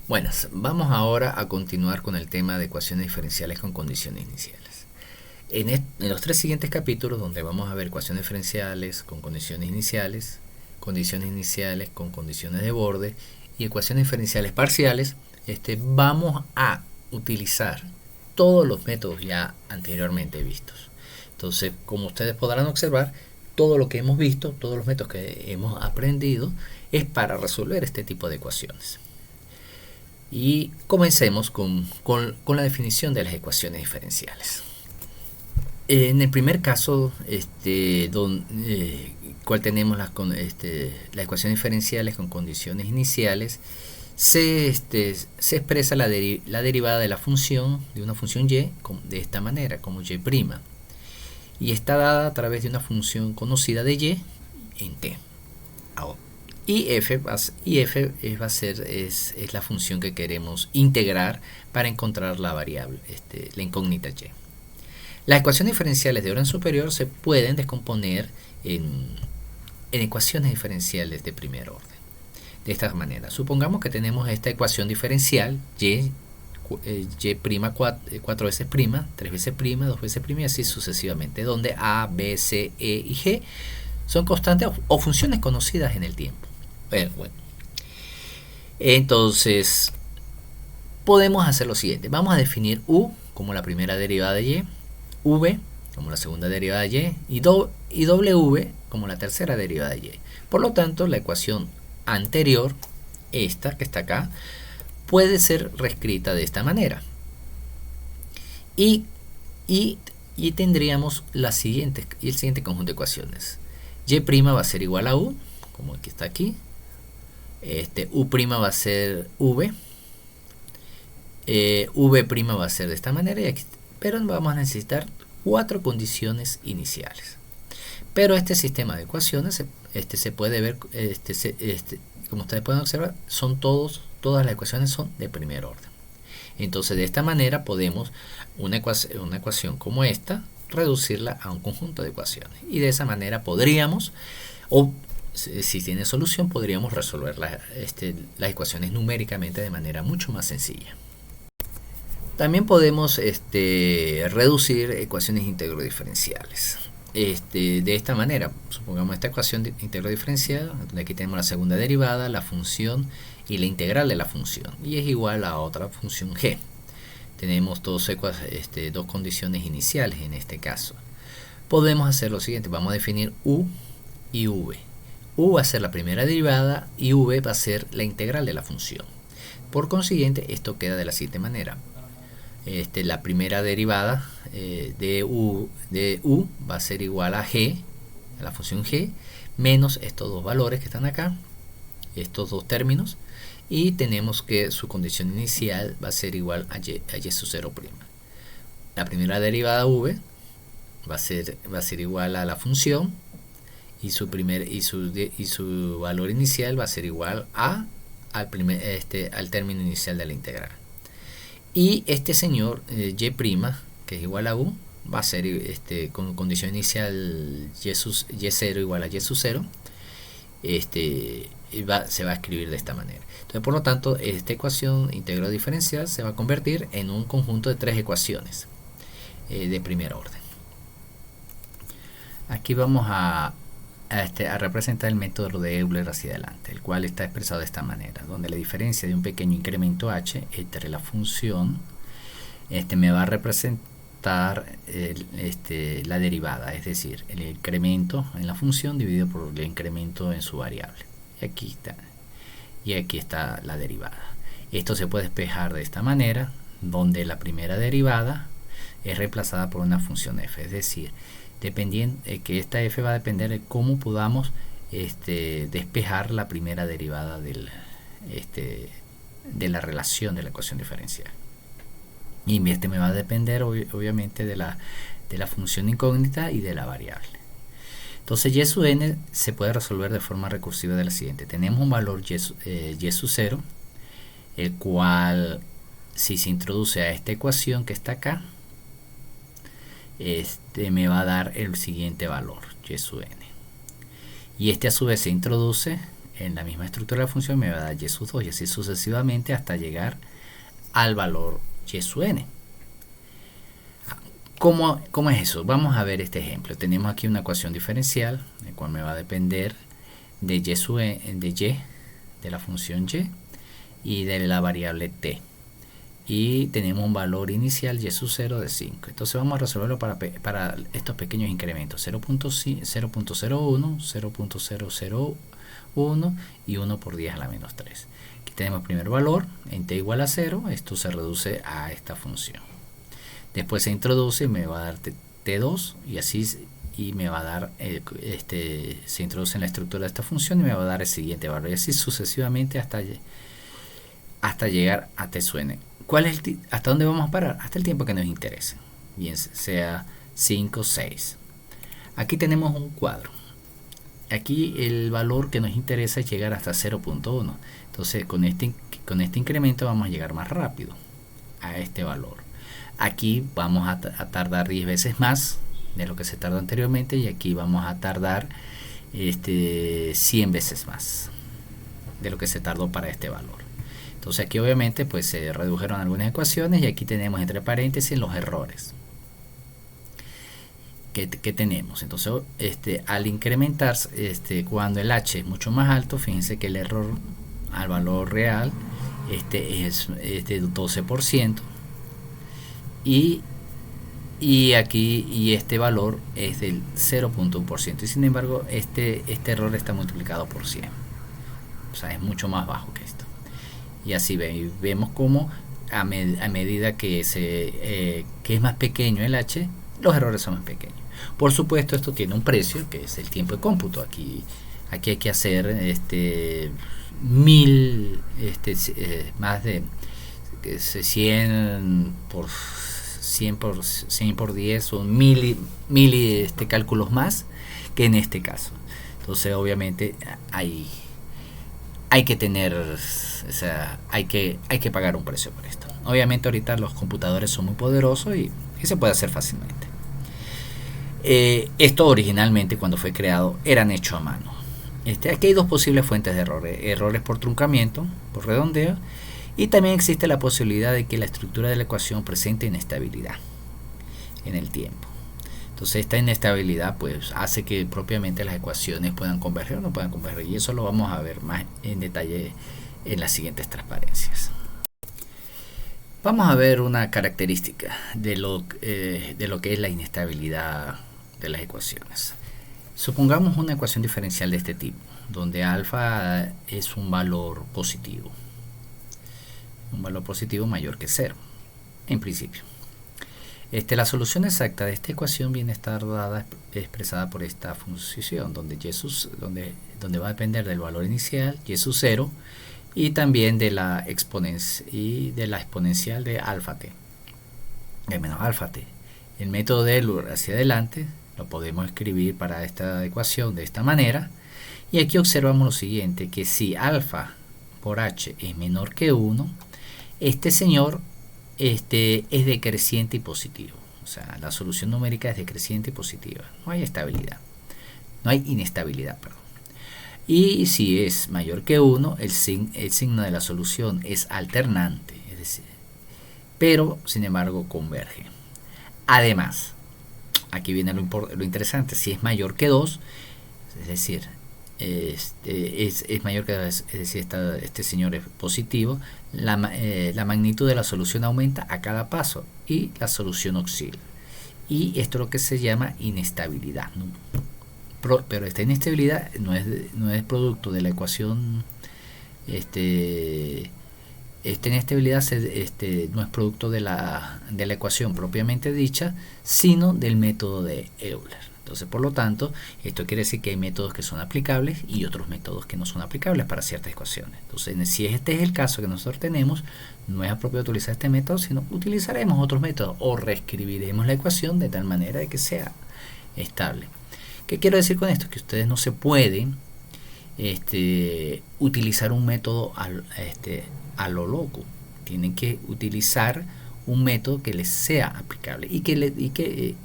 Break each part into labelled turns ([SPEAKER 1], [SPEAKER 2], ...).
[SPEAKER 1] Buenas, vamos ahora a continuar con el tema de ecuaciones diferenciales con condiciones iniciales. En los tres siguientes capítulos, donde vamos a ver ecuaciones diferenciales con condiciones iniciales con condiciones de borde y ecuaciones diferenciales parciales, vamos a utilizar todos los métodos ya anteriormente vistos. Entonces, como ustedes podrán observar, todo lo que hemos visto, todos los métodos que hemos aprendido, es para resolver este tipo de ecuaciones. Y comencemos con la definición de las ecuaciones diferenciales. En el primer caso, cual tenemos las ecuaciones diferenciales con condiciones iniciales, se expresa la derivada de la función, de una función y, de esta manera, como y', y está dada a través de una función conocida de y en t. Y f va a ser es la función que queremos integrar para encontrar la variable, la incógnita y. Las ecuaciones diferenciales de orden superior se pueden descomponer en ecuaciones diferenciales de primer orden. De esta manera, supongamos que tenemos esta ecuación diferencial y 4 veces prima, 3 veces prima, 2 veces prima y así sucesivamente, donde a, b, c, e y g son constantes o funciones conocidas en el tiempo. Bueno. Entonces, podemos hacer lo siguiente. Vamos a definir u como la primera derivada de y, v como la segunda derivada de y w como la tercera derivada de y. Por lo tanto, la ecuación anterior, esta que está acá, puede ser reescrita de esta manera. Y tendríamos el siguiente conjunto de ecuaciones. Y' va a ser igual a u, como el que está aquí. U' va a ser v. V' va a ser de esta manera. Y aquí, pero vamos a necesitar 4 condiciones iniciales. Pero este sistema de ecuaciones se puede ver, como ustedes pueden observar, todas las ecuaciones son de primer orden. Entonces, de esta manera podemos una ecuación como esta reducirla a un conjunto de ecuaciones. Y de esa manera podríamos, o si tiene solución, podríamos resolver las ecuaciones numéricamente de manera mucho más sencilla. También podemos reducir ecuaciones íntegro-diferenciales. De esta manera, supongamos esta ecuación de íntegro diferencial, donde aquí tenemos la segunda derivada, la función y la integral de la función, y es igual a otra función g. Tenemos dos condiciones iniciales en este caso. Podemos hacer lo siguiente, vamos a definir u y v. U va a ser la primera derivada y v va a ser la integral de la función. Por consiguiente, esto queda de la siguiente manera. La primera derivada de u va a ser igual a g, a la función g, menos estos dos valores que están acá, estos dos términos, y tenemos que su condición inicial va a ser igual a y sub 0'. La primera derivada v va a ser igual a la función y su valor inicial va a ser igual al término inicial de la integral. Y este señor y', que es igual a u, va a ser con condición inicial y0 igual a y sub 0, se va a escribir de esta manera. Entonces, por lo tanto, esta ecuación íntegro diferencial se va a convertir en un conjunto de 3 ecuaciones de primer orden. Aquí vamos a representar el método de Euler hacia adelante, el cual está expresado de esta manera, donde la diferencia de un pequeño incremento h entre la función me va a representar la derivada, es decir, el incremento en la función dividido por el incremento en su variable. Y aquí está la derivada. Esto se puede despejar de esta manera, donde la primera derivada es reemplazada por una función f, es decir, dependiendo que esta f va a depender de cómo podamos despejar la primera derivada de la relación de la ecuación diferencial. Y me va a depender obviamente de la función incógnita y de la variable. Entonces y sub n se puede resolver de forma recursiva de la siguiente. Tenemos un valor y sub 0, el cual, si se introduce a esta ecuación que está acá, me va a dar el siguiente valor, y sub n. Y a su vez se introduce en la misma estructura de la función me va a dar y sub 2 y así sucesivamente hasta llegar al valor y sub n. ¿Cómo es eso? Vamos a ver este ejemplo. Tenemos aquí una ecuación diferencial, el cual me va a depender de y sub n, de la función y de la variable t. Y tenemos un valor inicial y sub 0 de 5. Entonces vamos a resolverlo para estos pequeños incrementos: 0.01, 0.001 y 1 por 10 a la menos 3. Aquí tenemos el primer valor en t igual a 0. Esto se reduce a esta función. Después se introduce y me va a dar t2 y así, y me va a dar se introduce en la estructura de esta función y me va a dar el siguiente valor y así sucesivamente hasta llegar a t sub n. ¿Hasta dónde vamos a parar? Hasta el tiempo que nos interese, bien sea 5, 6. Aquí tenemos un cuadro. Aquí el valor que nos interesa es llegar hasta 0.1. Entonces con este incremento vamos a llegar más rápido a este valor. Aquí vamos a tardar 10 veces más de lo que se tardó anteriormente y aquí vamos a tardar 100 veces más de lo que se tardó para este valor. Entonces aquí obviamente pues se redujeron algunas ecuaciones y aquí tenemos entre paréntesis los errores que tenemos. Entonces al incrementarse, cuando el h es mucho más alto, fíjense que el error al valor real es de 12%. Y aquí este valor es del 0.1% y sin embargo este error está multiplicado por 100, o sea es mucho más bajo que esto. Y así vemos como a medida que es más pequeño el h, los errores son más pequeños. Por supuesto esto tiene un precio que es el tiempo de cómputo. Aquí hay que hacer más de 100 por 10 son mil cálculos más que en este caso. Entonces obviamente hay que tener, o sea, hay que pagar un precio por esto. Obviamente ahorita los computadores son muy poderosos y se puede hacer fácilmente. Esto originalmente cuando fue creado eran hechos a mano. Aquí hay dos posibles fuentes de errores por truncamiento, por redondeo, y también existe la posibilidad de que la estructura de la ecuación presente inestabilidad en el tiempo. Entonces esta inestabilidad pues hace que propiamente las ecuaciones puedan converger o no puedan converger, y eso lo vamos a ver más en detalle en las siguientes transparencias. Vamos a ver una característica de lo que es la inestabilidad de las ecuaciones. Supongamos una ecuación diferencial de este tipo, donde alfa es un valor positivo mayor que 0, en principio. La solución exacta de esta ecuación viene a estar expresada por esta función, donde va a depender del valor inicial, y sub 0, y también de la exponencial de alfa t, de menos alfa t. El método de Euler hacia adelante lo podemos escribir para esta ecuación de esta manera, y aquí observamos lo siguiente, que si alfa por h es menor que 1, este señor es decreciente y positivo. O sea, la solución numérica es decreciente y positiva. No hay inestabilidad, perdón. Y si es mayor que 1, el signo de la solución es alternante, es decir, pero sin embargo converge. Además, aquí viene lo interesante: si es mayor que 2, es decir, es mayor que 2, es decir, este señor es positivo, la magnitud de la solución aumenta a cada paso y la solución oscila. Y esto es lo que se llama inestabilidad, ¿no? Pero esta inestabilidad no es producto de la ecuación. Esta inestabilidad no es producto de la ecuación propiamente dicha, sino del método de Euler. Entonces, por lo tanto, esto quiere decir que hay métodos que son aplicables y otros métodos que no son aplicables para ciertas ecuaciones. Entonces, si este es el caso que nosotros tenemos, no es apropiado utilizar este método, sino utilizaremos otros métodos o reescribiremos la ecuación de tal manera de que sea estable. ¿Qué quiero decir con esto? Que ustedes no se pueden utilizar un método a lo loco. Tienen que utilizar un método que les sea aplicable y que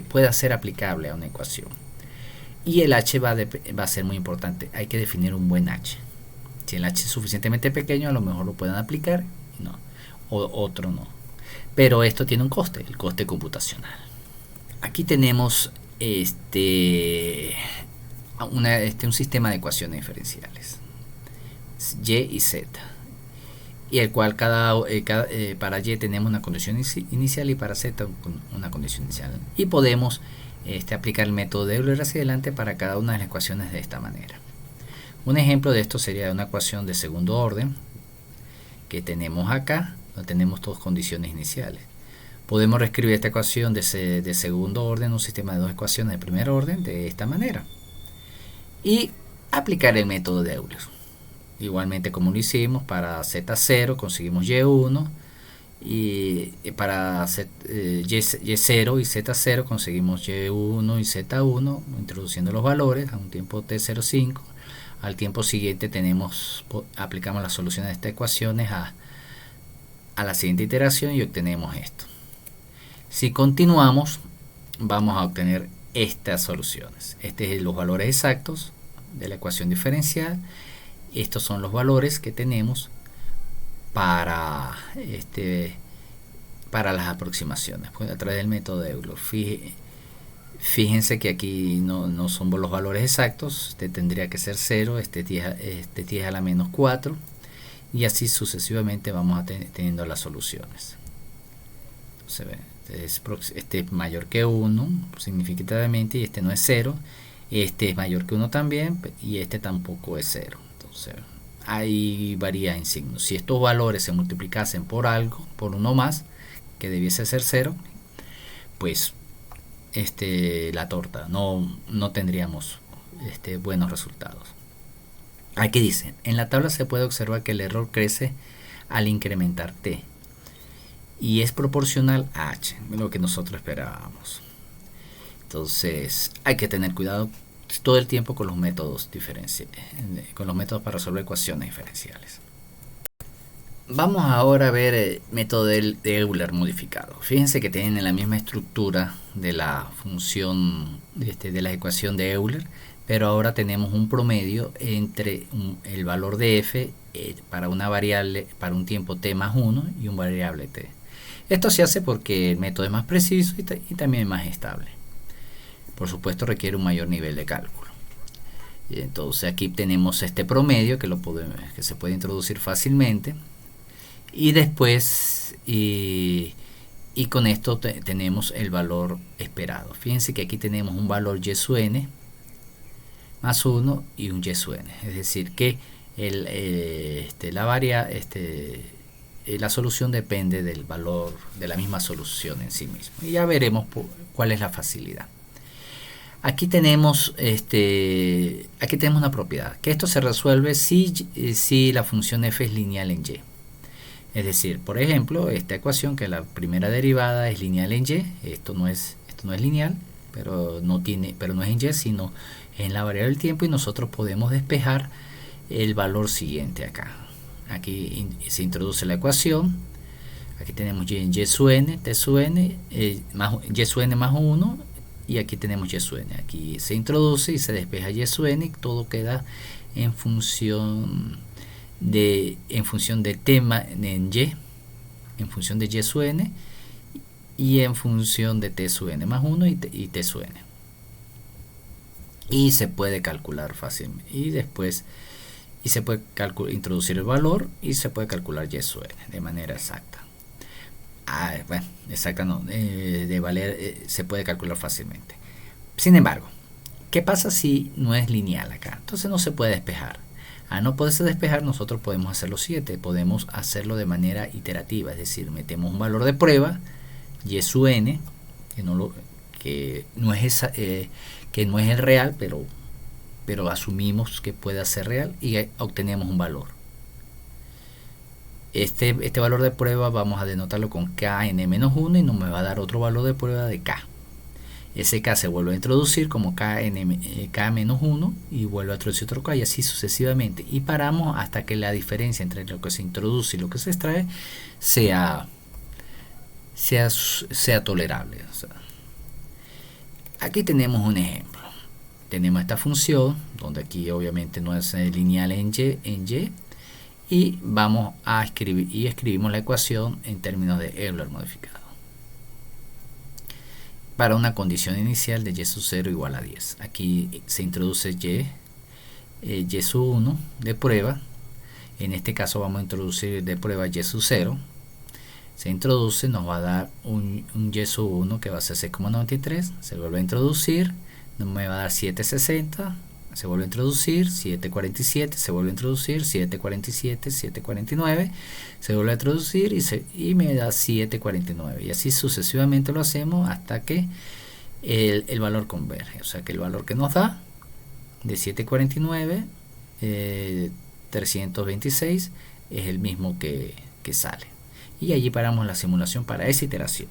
[SPEAKER 1] pueda ser aplicable a una ecuación. Y el h va a ser muy importante. Hay que definir un buen h. Si el h es suficientemente pequeño, a lo mejor lo pueden aplicar, no, o otro no. Pero esto tiene un coste, el coste computacional. Aquí tenemos un sistema de ecuaciones diferenciales, y y z, y el cual para y tenemos una condición inicial y para z una condición inicial. Y podemos aplicar el método de Euler hacia adelante para cada una de las ecuaciones de esta manera. Un ejemplo de esto sería una ecuación de segundo orden que tenemos acá, donde tenemos dos condiciones iniciales. Podemos reescribir esta ecuación de segundo orden, un sistema de dos ecuaciones de primer orden, de esta manera. Y aplicar el método de Euler. Igualmente como lo hicimos, para z0 conseguimos y1, y para y0 y z0 conseguimos y1 y z1, introduciendo los valores a un tiempo t05. Al tiempo siguiente aplicamos las soluciones de estas ecuaciones a la siguiente iteración y obtenemos esto. Si continuamos, vamos a obtener estas soluciones. Estos son los valores exactos de la ecuación diferencial. Estos son los valores que tenemos para las aproximaciones a través del método de Euler. Fíjense que aquí no son los valores exactos. Este tendría que ser 0, este 10 a la menos 4, y así sucesivamente vamos teniendo las soluciones. Se ve, este es mayor que 1 significativamente, y este no es 0. Este es mayor que 1 también, y este tampoco es 0. Entonces ahí varía en signos. Si estos valores se multiplicasen por algo, por uno más, que debiese ser 0, pues la torta, no tendríamos buenos resultados. Aquí dice, en la tabla se puede observar que el error crece al incrementar t y es proporcional a h, lo que nosotros esperábamos. Entonces hay que tener cuidado todo el tiempo con los métodos para resolver ecuaciones diferenciales. Vamos ahora a ver el método de Euler modificado. Fíjense que tienen la misma estructura de la función de la ecuación de Euler, pero ahora tenemos un promedio entre el valor de f para una variable para un tiempo t más 1 y un variable t. Esto se hace porque el método es más preciso y también más estable. Por supuesto requiere un mayor nivel de cálculo. Y entonces aquí tenemos este promedio que se puede introducir fácilmente. Y después y con esto tenemos el valor esperado. Fíjense que aquí tenemos un valor y sub n más 1 y un y sub n, es decir que la solución depende del valor de la misma solución en sí misma, y ya veremos cuál es la facilidad. Aquí tenemos una propiedad, que esto se resuelve si la función f es lineal en y. Es decir, por ejemplo, esta ecuación, que la primera derivada es lineal en y, esto no es lineal, pero no es en y, sino en la variable del tiempo, y nosotros podemos despejar el valor siguiente acá. Aquí se introduce la ecuación. Aquí tenemos y en y sub n, t sub n, y sub n más 1, y aquí tenemos y sub n. Aquí se introduce y se despeja y sub n, y todo queda en función de t en y, en función de y sub n, y en función de t sub n más 1 y t sub n. Y se puede calcular fácilmente, y se puede introducir el valor, y se puede calcular y sub n de manera exacta. Exacta no, se puede calcular fácilmente. Sin embargo, ¿qué pasa si no es lineal acá? Entonces no se puede despejar. A no poderse despejar, nosotros podemos hacer lo siguiente: podemos hacerlo de manera iterativa, es decir, metemos un valor de prueba, y sub n, que no es el real, pero asumimos que puede ser real, y obtenemos un valor. Este valor de prueba vamos a denotarlo con kn-1, y nos me va a dar otro valor de prueba de k. Ese k se vuelve a introducir como k-1 y vuelve a introducir otro k, y así sucesivamente, y paramos hasta que la diferencia entre lo que se introduce y lo que se extrae sea tolerable. O sea, aquí tenemos un ejemplo. tenemos esta función, donde aquí obviamente no es lineal en Y, y vamos a escribir, y escribimos la ecuación en términos de Euler modificado para una condición inicial de y sub 0 igual a 10. Aquí se introduce y sub 1 de prueba. En este caso vamos a introducir de prueba y sub 0. Se introduce, nos va a dar un y sub 1 que va a ser 6,93. Se vuelve a introducir, me va a dar 7,60. Se vuelve a introducir, 7,47. Se vuelve a introducir, 7,47, 7,49. Se vuelve a introducir y me da 7,49. Y así sucesivamente lo hacemos hasta que el valor converge. O sea que el valor que nos da de 7,49, 326, es el mismo que sale. Y allí paramos la simulación para esa iteración.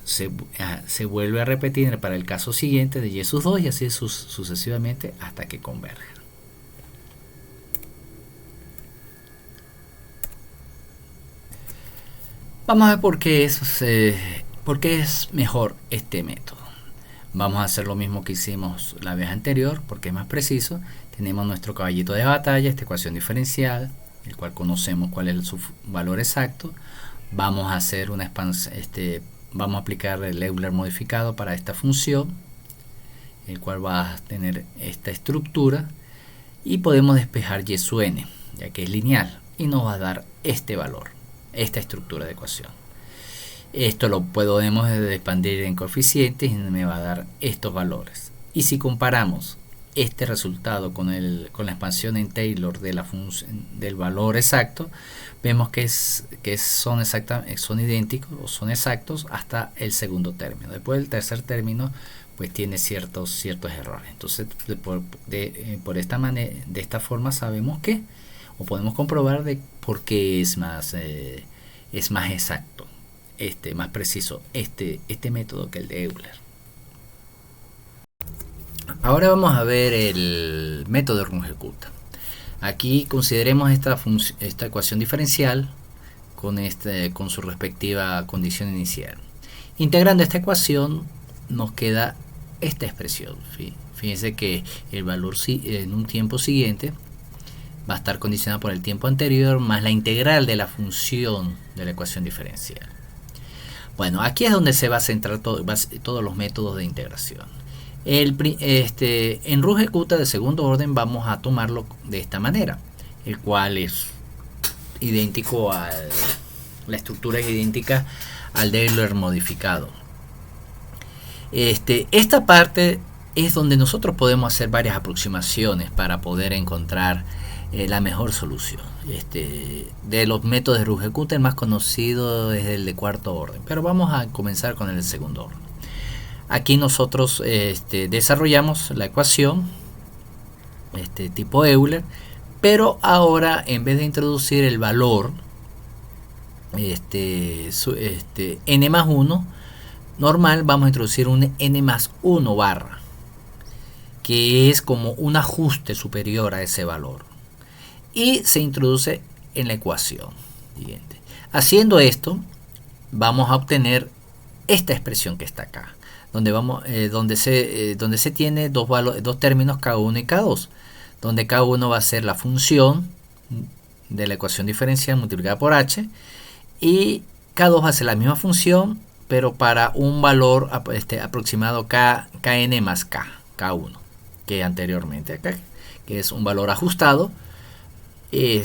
[SPEAKER 1] Se vuelve a repetir para el caso siguiente de y sub 2 y así sucesivamente hasta que converja. Vamos a ver por qué es mejor este método. Vamos a hacer lo mismo que hicimos la vez anterior porque es más preciso. Tenemos nuestro caballito de batalla, esta ecuación diferencial, el cual conocemos cuál es su valor exacto. Vamos a hacer una expansión, vamos a aplicar el Euler modificado para esta función, el cual va a tener esta estructura, y podemos despejar y sub n, ya que es lineal, y nos va a dar este valor, esta estructura de ecuación. Esto lo podemos expandir en coeficientes y me va a dar estos valores. Y si comparamos este resultado con la expansión en Taylor de la función del valor exacto, vemos que son idénticos o son exactos hasta el segundo término. Después del tercer término pues tiene ciertos errores. Entonces de esta forma sabemos que, o podemos comprobar de por qué es más exacto, más preciso este método que el de Euler. Ahora vamos a ver el método de Runge-Kutta. Aquí consideremos esta ecuación diferencial con su respectiva condición inicial. Integrando esta ecuación nos queda esta expresión. Fíjense que el valor en un tiempo siguiente va a estar condicionado por el tiempo anterior más la integral de la función de la ecuación diferencial. Bueno, aquí es donde se va a centrar todos los métodos de integración. En Runge-Kutta de segundo orden vamos a tomarlo de esta manera, el cual es idéntico la estructura es idéntica al de Euler modificado. Esta parte es donde nosotros podemos hacer varias aproximaciones para poder encontrar la mejor solución. De los métodos de Runge-Kutta, el más conocido es el de cuarto orden, pero vamos a comenzar con el de segundo orden. Aquí nosotros desarrollamos la ecuación tipo Euler, pero ahora en vez de introducir el valor n más 1 normal, vamos a introducir un n más 1 barra, que es como un ajuste superior a ese valor, y se introduce en la ecuación siguiente. Haciendo esto vamos a obtener esta expresión que está acá, donde se tiene dos términos K1 y K2, donde K1 va a ser la función de la ecuación diferencial multiplicada por h, y K2 va a ser la misma función pero para un valor aproximado Kn más K1 que anteriormente acá, que es un valor ajustado y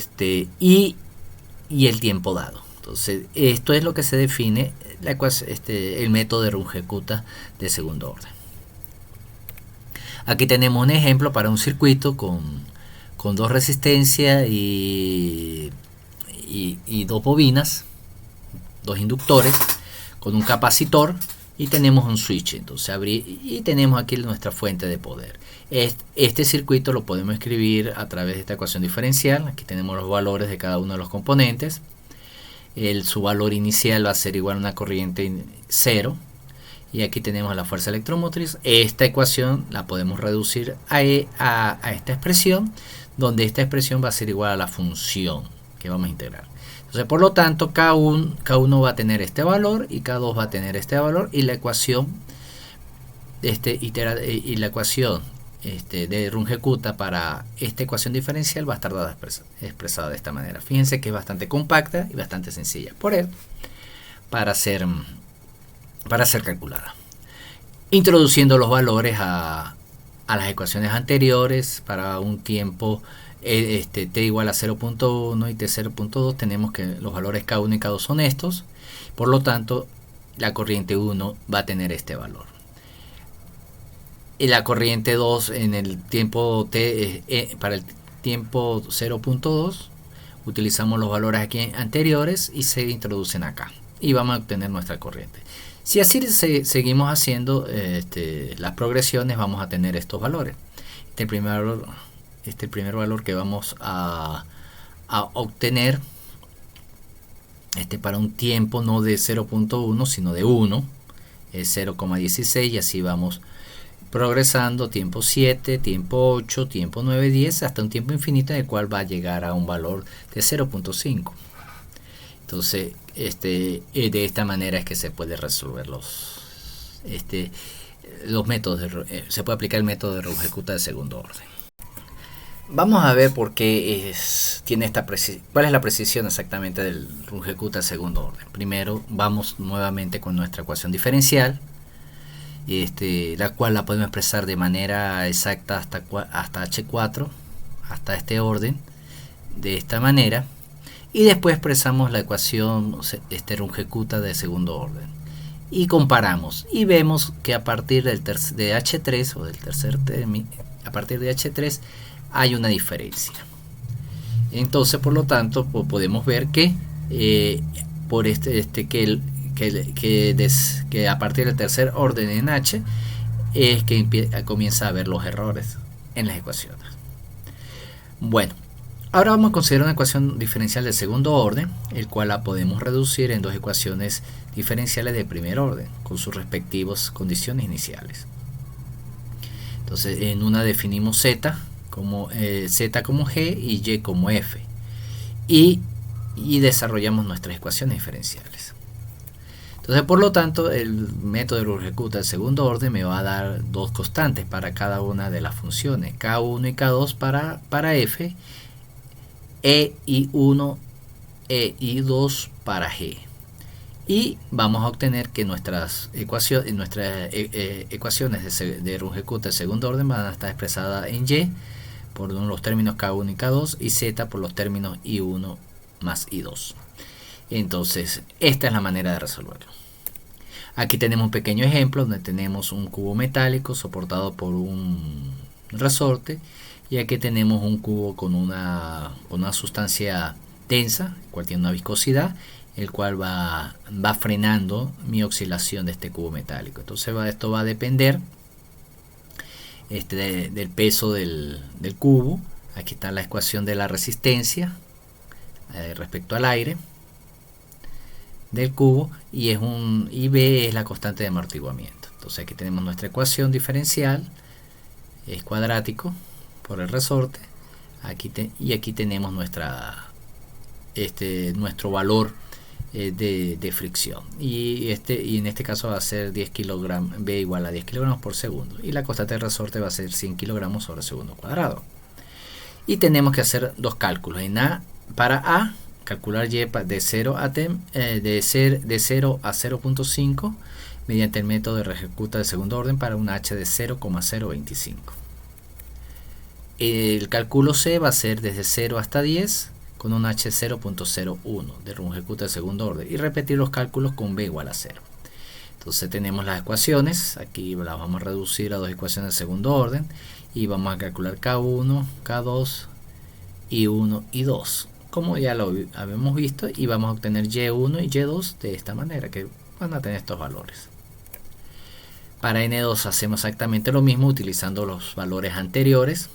[SPEAKER 1] el tiempo dado. Entonces esto es lo que se define el método de Runge-Kutta de segundo orden. Aquí tenemos un ejemplo para un circuito con dos resistencias y dos bobinas, dos inductores, con un capacitor, y tenemos un switch. Entonces y tenemos aquí nuestra fuente de poder. Este circuito lo podemos escribir a través de esta ecuación diferencial. Aquí tenemos los valores de cada uno de los componentes. Su valor inicial va a ser igual a una corriente 0, y aquí tenemos la fuerza electromotriz. Esta ecuación la podemos reducir a esta expresión, donde esta expresión va a ser igual a la función que vamos a integrar. Entonces, por lo tanto, K1 va a tener este valor y K2 va a tener este valor, y la ecuación y la ecuación de Runge-Kutta para esta ecuación diferencial va a estar expresada de esta manera. Fíjense que es bastante compacta y bastante sencilla por él para ser calculada. Introduciendo los valores a las ecuaciones anteriores para un tiempo t igual a 0.1 y t 0.2, tenemos que los valores K1 y K2 son estos, por lo tanto la corriente 1 va a tener este valor. Y la corriente 2 en el tiempo t, para el tiempo 0.2, utilizamos los valores aquí anteriores y se introducen acá. Y vamos a obtener nuestra corriente. Si así seguimos haciendo las progresiones, vamos a tener estos valores. Este primer valor que vamos a obtener para un tiempo no de 0.1 sino de 1 es 0,16 y así vamos progresando, tiempo 7, tiempo 8, tiempo 9, 10 hasta un tiempo infinito en el cual va a llegar a un valor de 0.5. Entonces de esta manera es que se puede resolver los métodos se puede aplicar el método de Runge-Kutta de segundo orden. Vamos a ver por qué tiene cuál es la precisión exactamente del Runge-Kutta de segundo orden. Primero vamos nuevamente con nuestra ecuación diferencial, la cual la podemos expresar de manera exacta hasta H4, hasta este orden, de esta manera, y después expresamos la ecuación Runge-Kutta de segundo orden y comparamos y vemos que a partir de H3 o del tercer término, a partir de H3 hay una diferencia. Entonces, por lo tanto, podemos ver que por que a partir del tercer orden en H es que comienza a haber los errores en las ecuaciones. Bueno, ahora vamos a considerar una ecuación diferencial de segundo orden, el cual la podemos reducir en dos ecuaciones diferenciales de primer orden con sus respectivas condiciones iniciales. Entonces, en una definimos z como g y y como f y desarrollamos nuestras ecuaciones diferenciales. Entonces, por lo tanto, el método de Runge-Kutta del segundo orden me va a dar dos constantes para cada una de las funciones, K1 y K2 para f, I1, I2 para g. Y vamos a obtener que nuestras ecuaciones de Runge-Kutta del segundo orden van a estar expresadas en y por los términos K1 y K2 y z por los términos I1 más I2. Entonces, esta es la manera de resolverlo. Aquí tenemos un pequeño ejemplo donde tenemos un cubo metálico soportado por un resorte y aquí tenemos un cubo con una sustancia densa, el cual tiene una viscosidad, el cual va frenando mi oscilación de este cubo metálico. Entonces esto va a depender del peso del cubo. Aquí está la ecuación de la resistencia respecto al aire del cubo y B es la constante de amortiguamiento. Entonces aquí tenemos nuestra ecuación diferencial, es cuadrático por el resorte, y aquí tenemos nuestro valor de fricción y en este caso va a ser 10 kilogramos, B igual a 10 kilogramos por segundo y la constante de resorte va a ser 100 kilogramos sobre segundo cuadrado. Y tenemos que hacer dos cálculos. Para A, calcular Y de 0 a 0.5 mediante el método de Runge-Kutta de segundo orden para un H de 0,025. El cálculo C va a ser desde 0 hasta 10 con un H 0.01 de Runge-Kutta de segundo orden y repetir los cálculos con B igual a 0. Entonces tenemos las ecuaciones, aquí las vamos a reducir a dos ecuaciones de segundo orden y vamos a calcular K1, K2, I1 y 2, como ya lo habíamos visto, y vamos a obtener Y1 y Y2 de esta manera, que van a tener estos valores. Para N2 hacemos exactamente lo mismo utilizando los valores anteriores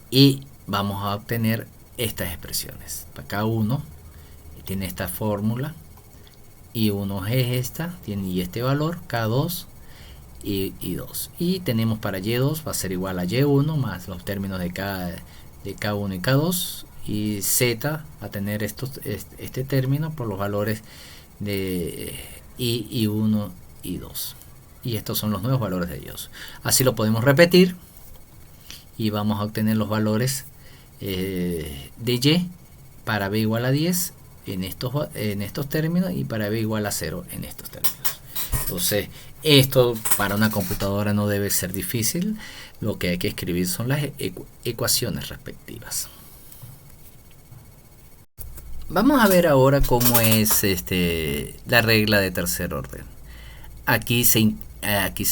[SPEAKER 1] y vamos a obtener estas expresiones. Para K1 tiene esta fórmula, I1 es esta, tiene este valor, K2 y 2. Y tenemos para Y2 va a ser igual a Y1 más los términos de K1 y K2 y Z va a tener este término por los valores de I1 y 2. y estos son los nuevos valores de ellos. Así lo podemos repetir y vamos a obtener los valores de y para b igual a 10 en estos términos y para b igual a 0 en estos términos. Entonces esto para una computadora no debe ser difícil. Lo que hay que escribir son las ecuaciones respectivas. Vamos a ver ahora cómo es la regla de tercer orden. Aquí se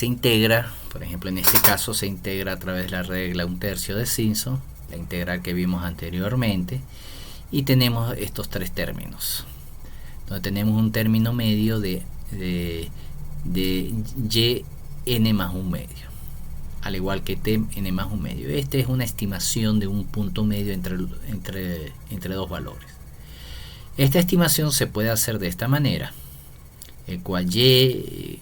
[SPEAKER 1] integra, por ejemplo en este caso se integra a través de la regla 1/3 de Simpson, la integral que vimos anteriormente, y tenemos estos tres términos, donde tenemos un término medio de yn más 1 medio, al igual que tn más 1 medio. Esta es una estimación de un punto medio entre dos valores. Esta estimación se puede hacer de esta manera: ecual yn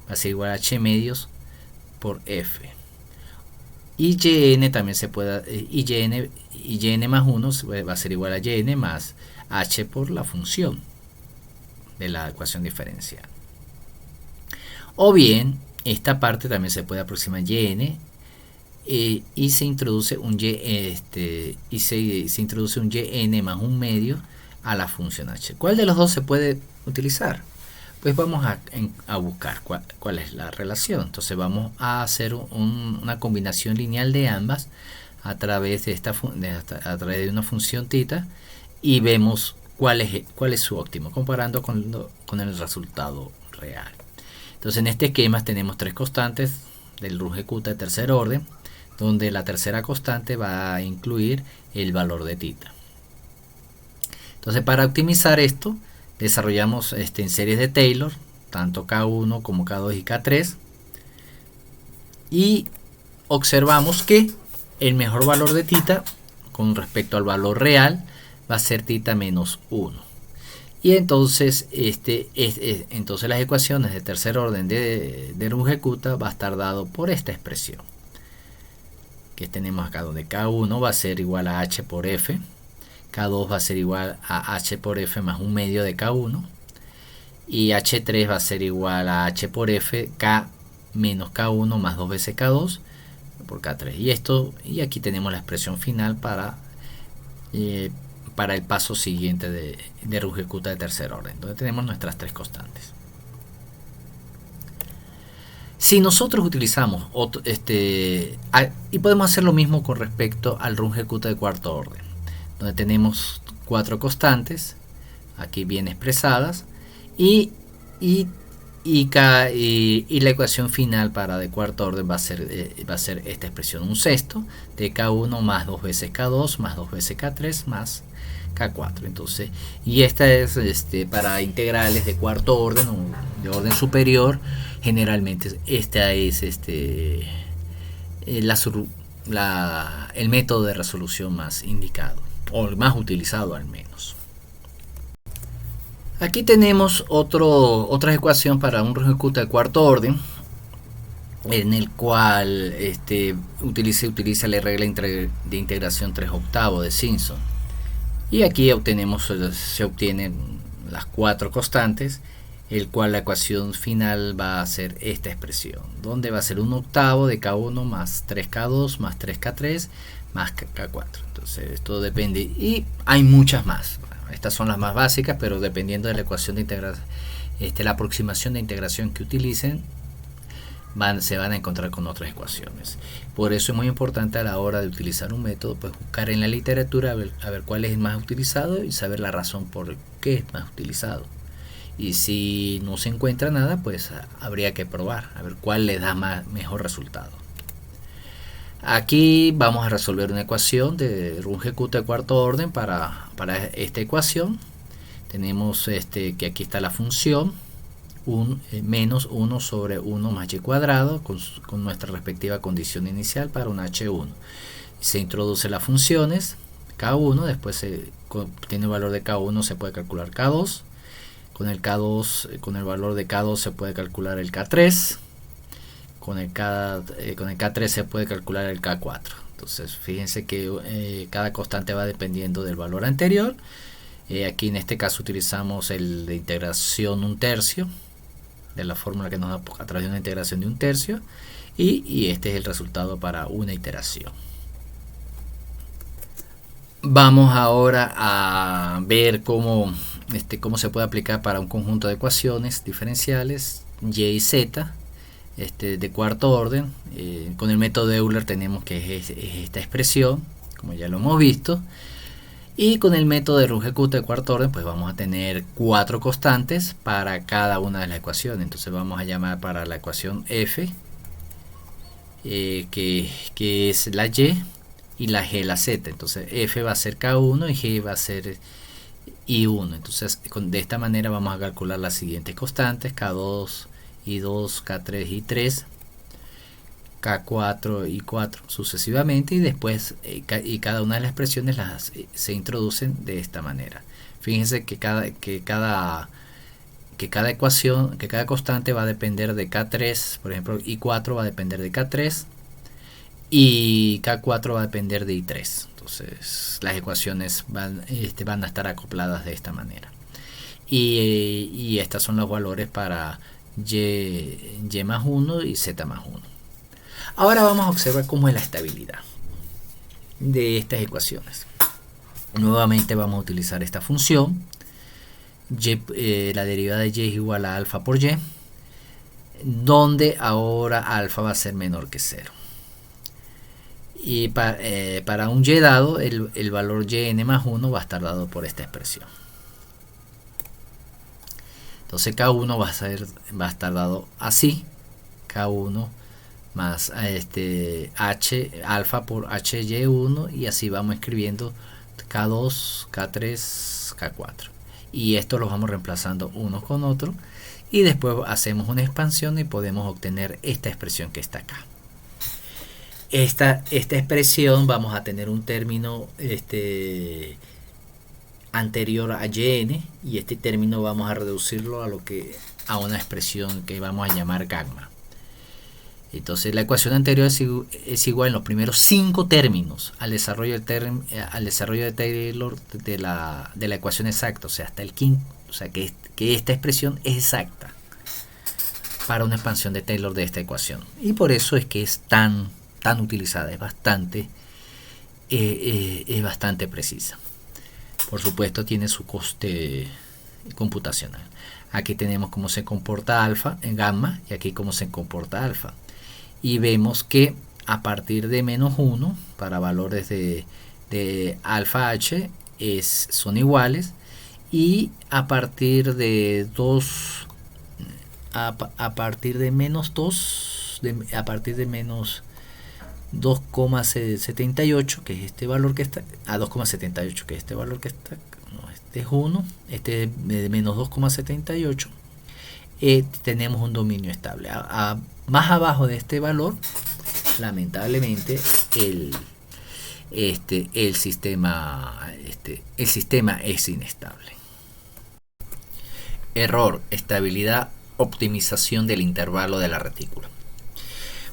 [SPEAKER 1] va a ser igual a h medios por f, y yn también se puede, yn más 1 va a ser igual a yn más h por la función de la ecuación diferencial. O bien esta parte también se puede aproximar yn y se introduce un se introduce un yn más 1 medio a la función h. ¿Cuál de los dos se puede utilizar? Pues vamos a buscar cuál es la relación. Entonces vamos a hacer una combinación lineal de ambas a través de una función θ, y vemos cuál es su óptimo, comparando con el resultado real. Entonces en este esquema tenemos tres constantes del Runge-Kutta de tercer orden, donde la tercera constante va a incluir el valor de θ. Entonces para optimizar esto desarrollamos en series de Taylor tanto K1 como K2 y K3, y observamos que el mejor valor de θ con respecto al valor real va a ser θ menos 1. Y entonces, entonces las ecuaciones de tercer orden de Runge-Kutta va a estar dado por esta expresión que tenemos acá, donde K1 va a ser igual a h por f, K2 va a ser igual a h por f más 1 medio de K1, y H3 va a ser igual a h por f, K menos K1 más 2 veces K2 por K3. Y aquí tenemos la expresión final para el paso siguiente de Runge-Kutta de tercer orden, donde tenemos nuestras tres constantes. Si nosotros utilizamos y podemos hacer lo mismo con respecto al Runge-Kutta de cuarto orden, donde tenemos cuatro constantes aquí bien expresadas, y la ecuación final para de cuarto orden va a ser esta expresión: un sexto de K1 más 2 veces K2 más 2 veces K3 más K4. Entonces, y esta es para integrales de cuarto orden o de orden superior. Generalmente esta es el método de resolución más indicado, o el más utilizado al menos. Aquí tenemos otra ecuación para un Runge-Kutta de cuarto orden, en el cual utiliza la regla de integración 3/8 de Simpson. Y aquí se obtienen las cuatro constantes, el cual la ecuación final va a ser esta expresión, donde va a ser 1/8 de K1 más 3K2 más 3K3 más K4. Entonces esto depende, y hay muchas más. Estas son las más básicas, pero dependiendo de la ecuación de integración, la aproximación de integración que utilicen, se van a encontrar con otras ecuaciones. Por eso es muy importante a la hora de utilizar un método, pues buscar en la literatura a ver cuál es el más utilizado y saber la razón por qué es más utilizado. Y si no se encuentra nada, pues habría que probar a ver cuál le da mejor resultado. Aquí vamos a resolver una ecuación de Runge-Kutta de cuarto orden para esta ecuación. Tenemos que aquí está la función menos 1 sobre 1 más y cuadrado con nuestra respectiva condición inicial para un h1. Se introduce las funciones K1, después tiene el valor de K1, se puede calcular K2. Con el valor de K2 se puede calcular el K3. Con el K3 se puede calcular el K4. Entonces fíjense que cada constante va dependiendo del valor anterior. Aquí en este caso utilizamos el de integración 1/3 de la fórmula que nos da a través de una integración de 1/3, y este es el resultado para una iteración. Vamos ahora a ver cómo se puede aplicar para un conjunto de ecuaciones diferenciales y y z de cuarto orden. Con el método de Euler tenemos que es esta expresión, como ya lo hemos visto, y con el método de Runge-Kutta de cuarto orden pues vamos a tener 4 constantes para cada una de las ecuaciones. Entonces vamos a llamar para la ecuación f, que es la y, y la g la z. Entonces f va a ser k1 y g va a ser i1. Entonces de esta manera vamos a calcular las siguientes constantes: k2, i2, k3, i3, k4 y 4 sucesivamente, y después y cada una de las expresiones se introducen de esta manera. Fíjense que cada ecuación, que cada constante va a depender de k3, por ejemplo i4 va a depender de k3 y k4 va a depender de i3. Entonces las ecuaciones van a estar acopladas de esta manera, y estos son los valores para y más 1 y z más 1. Ahora vamos a observar cómo es la estabilidad de estas ecuaciones. Nuevamente vamos a utilizar esta función. La derivada de y es igual a alfa por y, donde ahora alfa va a ser menor que 0. Y para un y dado, el valor yn más 1 va a estar dado por esta expresión. Entonces k1 va a estar dado así: k1 más h alfa por hy1, y así vamos escribiendo k2, k3, k4, y esto los vamos reemplazando unos con otros, y después hacemos una expansión y podemos obtener esta expresión que está acá. Esta expresión vamos a tener un término anterior a yn, y este término vamos a reducirlo a una expresión que vamos a llamar gamma. Entonces la ecuación anterior es igual en los primeros 5 términos al desarrollo de Taylor de la ecuación exacta, o sea, hasta el quinto, o sea que esta expresión es exacta para una expansión de Taylor de esta ecuación, y por eso es que es tan utilizada, es bastante precisa. Por supuesto tiene su coste computacional. Aquí tenemos cómo se comporta alfa en gamma, y aquí cómo se comporta alfa, y vemos que a partir de menos 1 para valores de alfa h son iguales, y a partir de 2 a partir de menos 2 a partir de menos 2,78, que es este valor que está a 2,78, que es este valor que está, no, este es 1, este es de menos 2,78, tenemos un dominio estable. Más abajo de este valor, lamentablemente el sistema es inestable. Error: estabilidad, optimización del intervalo de la retícula.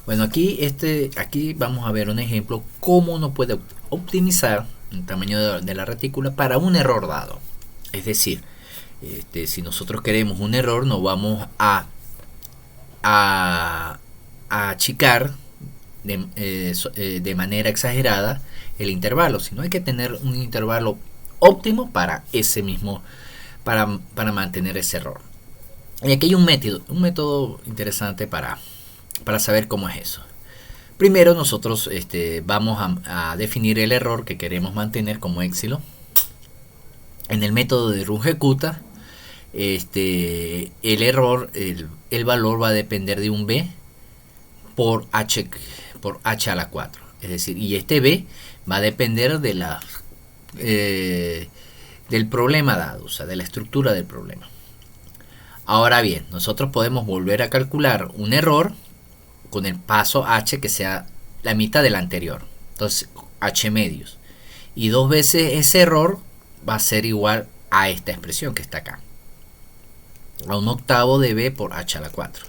[SPEAKER 1] Bueno, aquí vamos a ver un ejemplo cómo uno puede optimizar el tamaño de la retícula para un error dado. Es decir, si nosotros queremos un error, no vamos a achicar de manera exagerada el intervalo, sino hay que tener un intervalo óptimo para ese mismo, para mantener ese error. Y aquí hay un método interesante para saber cómo es eso. Primero nosotros vamos a definir el error que queremos mantener como éxilo. En el método de Runge-Kutta, el error, el valor va a depender de un b por h a la 4. Es decir, y este b va a depender de del problema dado, o sea, de la estructura del problema. Ahora bien, nosotros podemos volver a calcular un error con el paso h que sea la mitad del anterior, entonces h medios, y 2 veces ese error va a ser igual a esta expresión que está acá, a un octavo de b por h a la 4.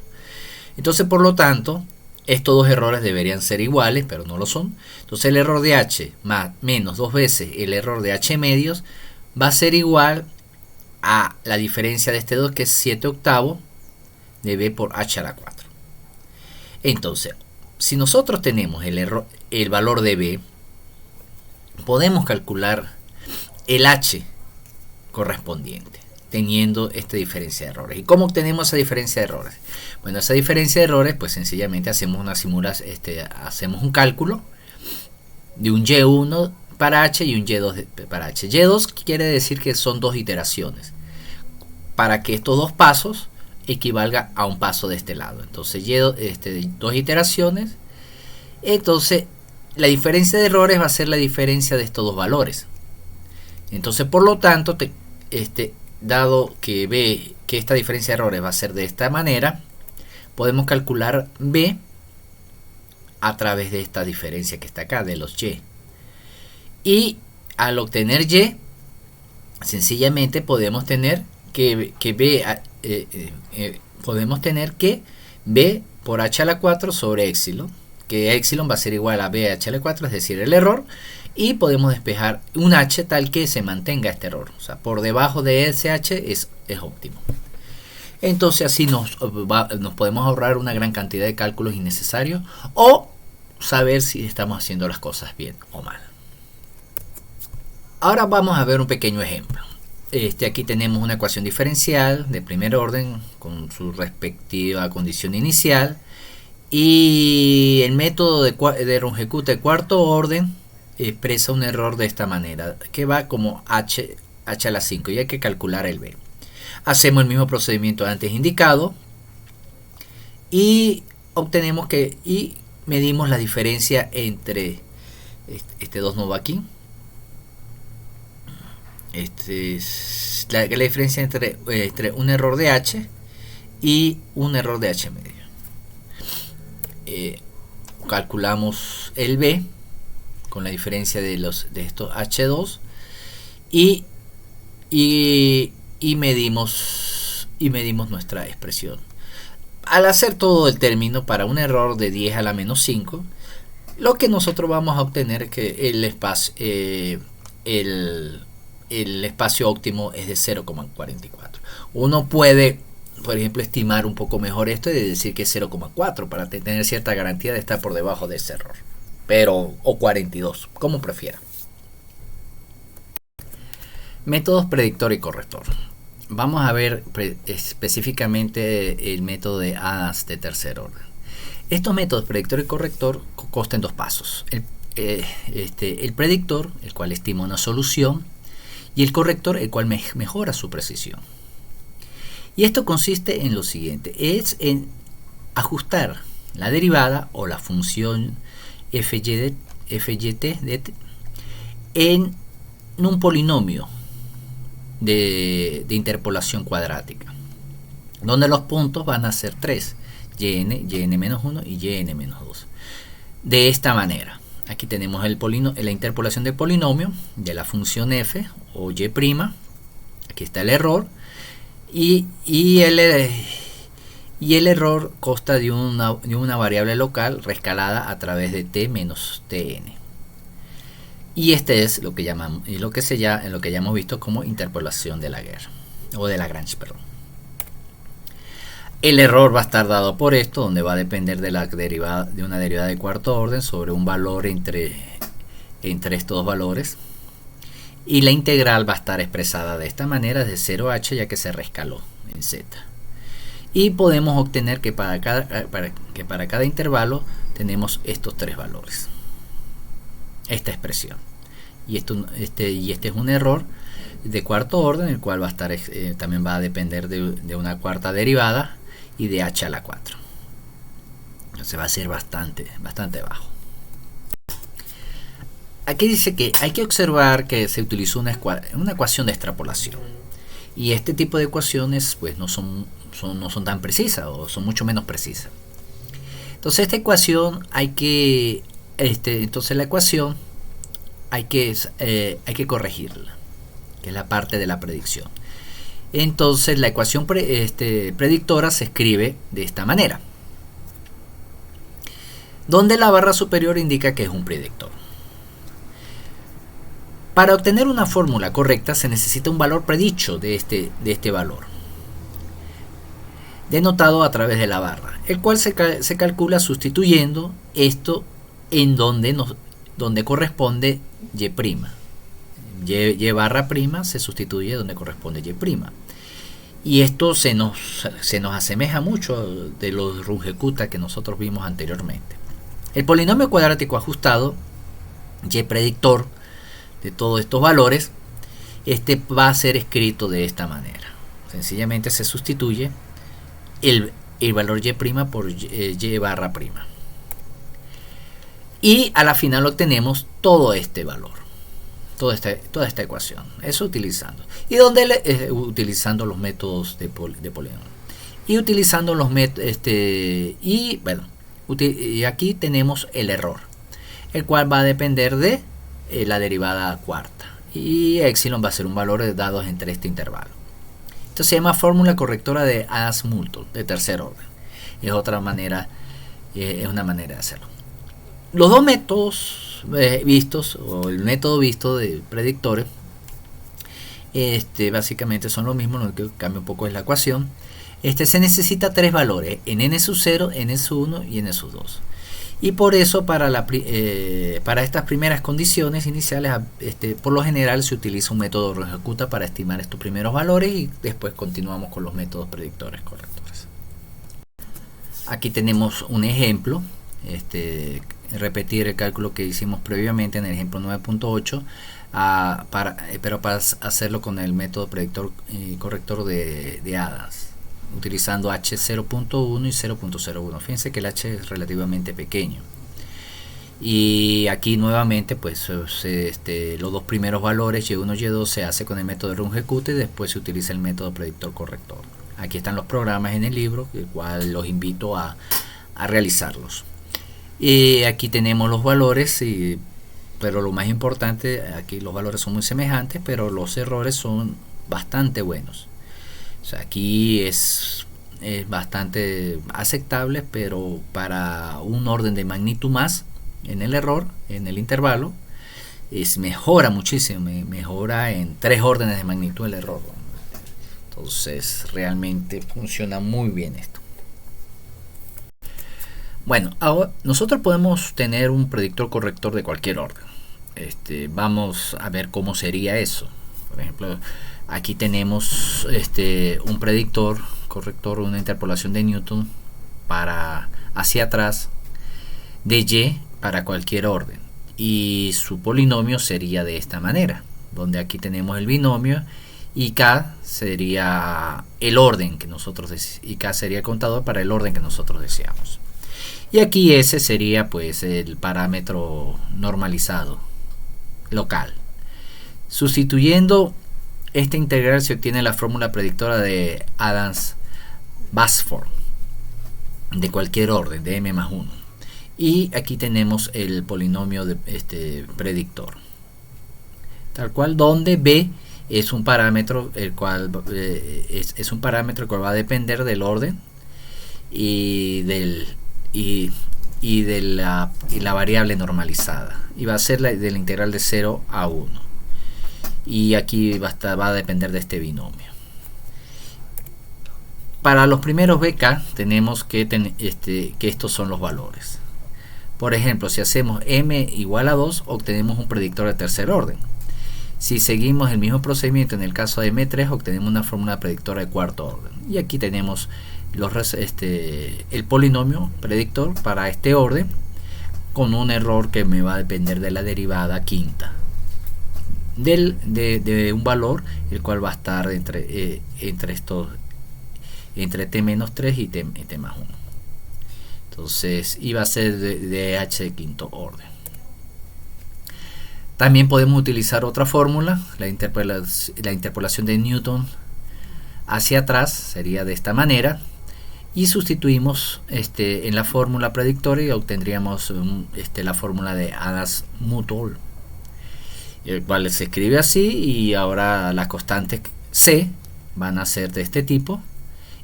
[SPEAKER 1] Entonces, por lo tanto, estos dos errores deberían ser iguales, pero no lo son. Entonces el error de h menos 2 veces el error de h medios va a ser igual a la diferencia de este 2, que es 7 octavos de b por h a la 4. Entonces, si nosotros tenemos el valor de b, podemos calcular el h correspondiente, teniendo esta diferencia de errores. ¿Y cómo obtenemos esa diferencia de errores? Bueno, esa diferencia de errores, pues sencillamente hacemos una simulación, hacemos un cálculo de un y1 para h y un y2 para h. y2 quiere decir que son dos iteraciones, para que estos dos pasos equivalga a un paso de este lado. Entonces, dos iteraciones. Entonces, la diferencia de errores va a ser la diferencia de estos dos valores. Entonces, por lo tanto, dado que ve que esta diferencia de errores va a ser de esta manera, podemos calcular b a través de esta diferencia que está acá, de los y. Y al obtener y, sencillamente podemos tener que b por h a la 4 sobre epsilon, que epsilon va a ser igual a b h a la 4, es decir, el error, y podemos despejar un h tal que se mantenga este error, o sea, por debajo de ese h es óptimo. Entonces así nos podemos ahorrar una gran cantidad de cálculos innecesarios o saber si estamos haciendo las cosas bien o mal. Ahora vamos a ver un pequeño ejemplo. Aquí tenemos una ecuación diferencial de primer orden con su respectiva condición inicial, y el método de Runge-Kutta de cuarto orden expresa un error de esta manera, que va como h a la 5, y hay que calcular el b. Hacemos el mismo procedimiento antes indicado y obtenemos y medimos la diferencia entre este 2 no va aquí. Es la diferencia entre un error de h y un error de h medio. Calculamos el b con la diferencia de estos h2 y medimos nuestra expresión. Al hacer todo el término para un error de 10 a la menos 5, lo que nosotros vamos a obtener es que el espacio óptimo es de 0,44. Uno puede, por ejemplo, estimar un poco mejor esto y decir que es 0,4 para tener cierta garantía de estar por debajo de ese error, o 42, como prefiera. Métodos predictor y corrector. Vamos a ver específicamente el método de Adams de tercer orden. Estos métodos predictor y corrector constan en dos pasos. El predictor, el cual estima una solución, y el corrector, el cual mejora su precisión. Y esto consiste en lo siguiente: es en ajustar la derivada o la función fyt en un polinomio de interpolación cuadrática, donde los puntos van a ser 3, yn-1 y yn-2. De esta manera, aquí tenemos la interpolación del polinomio de la función f o y'. Aquí está el error, y el error consta de una variable local reescalada a través de t menos tn. Y este es lo que llamamos, lo que ya hemos visto como interpolación de Laguerre o de Lagrange, perdón. El error va a estar dado por esto, donde va a depender de una derivada de cuarto orden sobre un valor entre estos dos valores, y la integral va a estar expresada de esta manera, de 0h, ya que se reescaló en z. Y podemos obtener que para cada intervalo tenemos estos tres valores, esta expresión. Y este es un error de cuarto orden, el cual va a estar también va a depender de una cuarta derivada y de h a la 4. Entonces va a ser bastante bajo. Aquí dice que hay que observar que se utilizó una ecuación de extrapolación, y este tipo de ecuaciones pues no son tan precisas, o son mucho menos precisas. Entonces esta ecuación entonces la ecuación hay que corregirla, que es la parte de la predicción. Entonces la ecuación predictora se escribe de esta manera, donde la barra superior indica que es un predictor. Para obtener una fórmula correcta se necesita un valor predicho de este valor. denotado a través de la barra, el cual se calcula sustituyendo esto en donde corresponde y'. Y barra prima se sustituye donde corresponde y'. Y esto se nos asemeja mucho de los Runge-Kutta que nosotros vimos anteriormente. El polinomio cuadrático ajustado, y predictor de todos estos valores, va a ser escrito de esta manera. Sencillamente se sustituye el valor y' por y barra prima. Y a la final obtenemos todo este valor, toda esta ecuación. Eso utilizando. Y utilizando los métodos de polinomio. Y utilizando los métodos, y aquí tenemos el error, el cual va a depender de la derivada cuarta. Y epsilon va a ser un valor dado entre este intervalo. Esto se llama fórmula correctora de Adams-Moulton de tercer orden. Es otra manera, es una manera de hacerlo. Los dos métodos vistos, o el método visto de predictores, básicamente son lo mismo, lo que cambia un poco es la ecuación. Se necesita tres valores, en n⁻0, n⁻1 y n⁻2. Y por eso para estas primeras condiciones iniciales, por lo general se utiliza un método Runge-Kutta para estimar estos primeros valores, y después continuamos con los métodos predictores correctores. Aquí tenemos un ejemplo, repetir el cálculo que hicimos previamente en el ejemplo 9.8, pero para hacerlo con el método predictor corrector de Adams, utilizando h0.1 y 0.01. Fíjense que el h es relativamente pequeño. Y aquí nuevamente pues los dos primeros valores y1 y 2 se hace con el método de Runge-Kutta, y después se utiliza el método predictor corrector. Aquí están los programas en el libro, el cual los invito a realizarlos. Y aquí tenemos los valores, pero lo más importante, aquí los valores son muy semejantes, pero los errores son bastante buenos. O sea, aquí es bastante aceptable, pero para un orden de magnitud más en el error, en el intervalo, mejora muchísimo, mejora en 3 órdenes de magnitud el error. Entonces realmente funciona muy bien esto. Bueno, ahora nosotros podemos tener un predictor corrector de cualquier orden. Vamos a ver cómo sería eso. Por ejemplo, aquí tenemos un predictor corrector, una interpolación de Newton para hacia atrás de y para cualquier orden, y su polinomio sería de esta manera, donde aquí tenemos el binomio y k sería el orden que nosotros y k sería el contador para el orden que nosotros deseamos. Y aquí ese sería pues el parámetro normalizado local. Sustituyendo esta integral se obtiene la fórmula predictora de Adams-Basford de cualquier orden de m+1. Y aquí tenemos el polinomio de predictor, tal cual, donde b es un parámetro el cual es un parámetro el cual va a depender del orden y de la variable normalizada, y va a ser de la integral de 0 a 1, y aquí va a depender de este binomio. Para los primeros bk tenemos que estos son los valores. Por ejemplo, si hacemos m igual a 2, obtenemos un predictor de tercer orden. Si seguimos el mismo procedimiento en el caso de m3, obtenemos una fórmula predictora de cuarto orden. Y aquí tenemos el polinomio predictor para este orden, con un error que me va a depender de la derivada quinta de un valor, el cual va a estar entre t-3 y t+1. Entonces iba a ser de h de quinto orden. También podemos utilizar otra fórmula, la interpolación de Newton hacia atrás sería de esta manera, y sustituimos en la fórmula predictora y obtendríamos la fórmula de Adams-Moulton, el cual se escribe así, y ahora las constantes c van a ser de este tipo,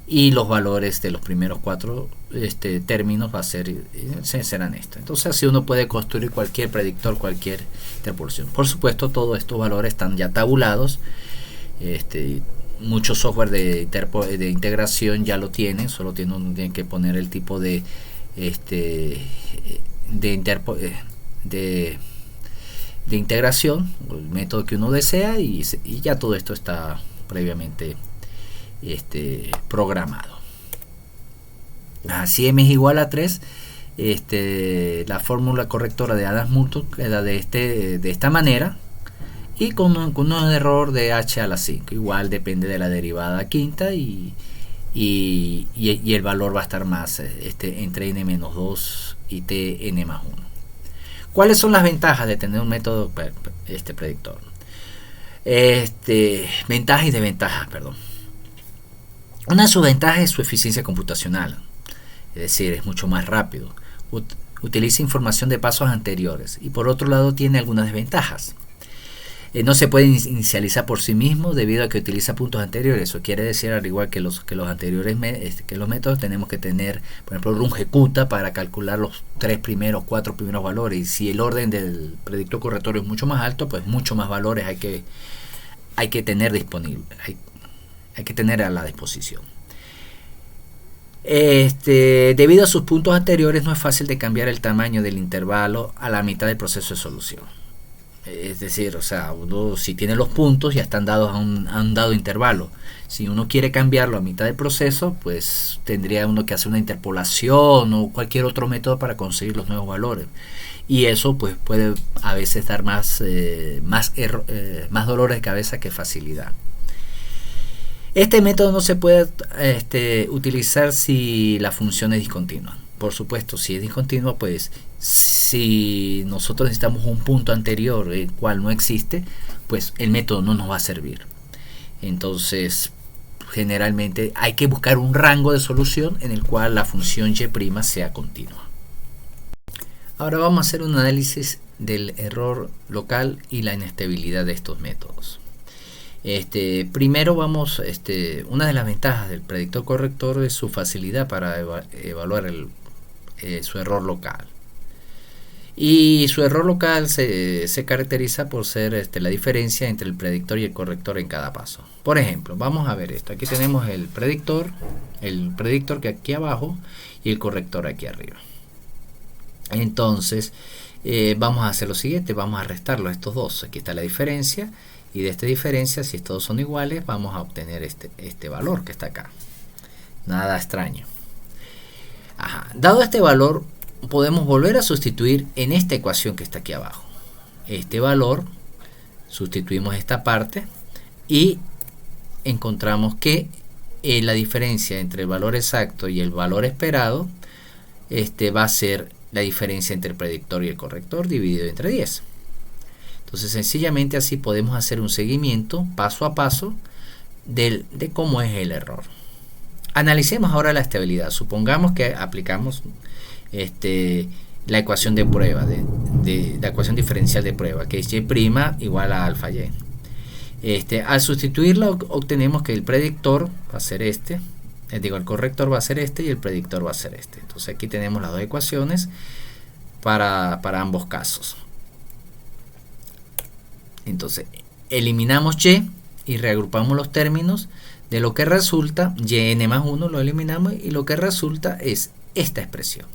[SPEAKER 1] y los valores de los primeros 4 términos serán estos. Entonces así uno puede construir cualquier predictor, cualquier interpolación. Por supuesto, todos estos valores están ya tabulados, muchos software de integración ya lo tienen, solo uno tiene que poner el tipo de de, de integración, el método que uno desea, y ya todo esto está previamente programado. Si m es igual a 3, la fórmula correctora de Adams-Moulton queda de esta manera, y con un error de h a la 5, igual depende de la derivada quinta, y el valor va a estar más entre n-2 y tn más 1. ¿Cuáles son las ventajas de tener un método predictor? Ventajas y desventajas, perdón. Una de sus ventajas es su eficiencia computacional, es decir, es mucho más rápido, utiliza información de pasos anteriores, y por otro lado tiene algunas desventajas. No se puede inicializar por sí mismo debido a que utiliza puntos anteriores. Eso quiere decir, al igual que los anteriores que los métodos, tenemos que tener, por ejemplo, rungecuta para calcular los 4 primeros valores, y si el orden del predictor corrector es mucho más alto, pues mucho más valores hay que tener disponible, hay que tener a la disposición. Debido a sus puntos anteriores, no es fácil de cambiar el tamaño del intervalo a la mitad del proceso de solución. Es decir, o sea, uno, si tiene los puntos, ya están dados a un dado intervalo. Si uno quiere cambiarlo a mitad del proceso, pues tendría uno que hacer una interpolación o cualquier otro método para conseguir los nuevos valores, y eso pues puede a veces dar más dolores de cabeza que facilidad. Este método no se puede utilizar si la función es discontinua. Por supuesto, si es discontinua, pues si nosotros necesitamos un punto anterior el cual no existe, pues el método no nos va a servir. Entonces, generalmente hay que buscar un rango de solución en el cual la función y' sea continua. Ahora vamos a hacer un análisis del error local y la inestabilidad de estos métodos. Primero vamos, una de las ventajas del predictor corrector es su facilidad para evaluar su error local. Y su error local se caracteriza por ser la diferencia entre el predictor y el corrector en cada paso. Por ejemplo, vamos a ver esto. Aquí tenemos el predictor que aquí abajo, y el corrector aquí arriba. Entonces, vamos a hacer lo siguiente, vamos a restarlo a estos dos. Aquí está la diferencia, y de esta diferencia, si estos son iguales, vamos a obtener este valor que está acá. Nada extraño. Dado este valor, podemos volver a sustituir en esta ecuación que está aquí abajo. Este valor, sustituimos esta parte y encontramos que la diferencia entre el valor exacto y el valor esperado va a ser la diferencia entre el predictor y el corrector dividido entre 10. Entonces, sencillamente así podemos hacer un seguimiento paso a paso de cómo es el error. Analicemos ahora la estabilidad. Supongamos que aplicamos la ecuación de prueba, la ecuación diferencial de prueba, que es y' igual a alfa y. Al sustituirla obtenemos que el predictor va a ser el corrector va a ser y el predictor va a ser este. Entonces aquí tenemos las dos ecuaciones para ambos casos. Entonces eliminamos y reagrupamos los términos, de lo que resulta yn más 1 lo eliminamos, y lo que resulta es esta expresión,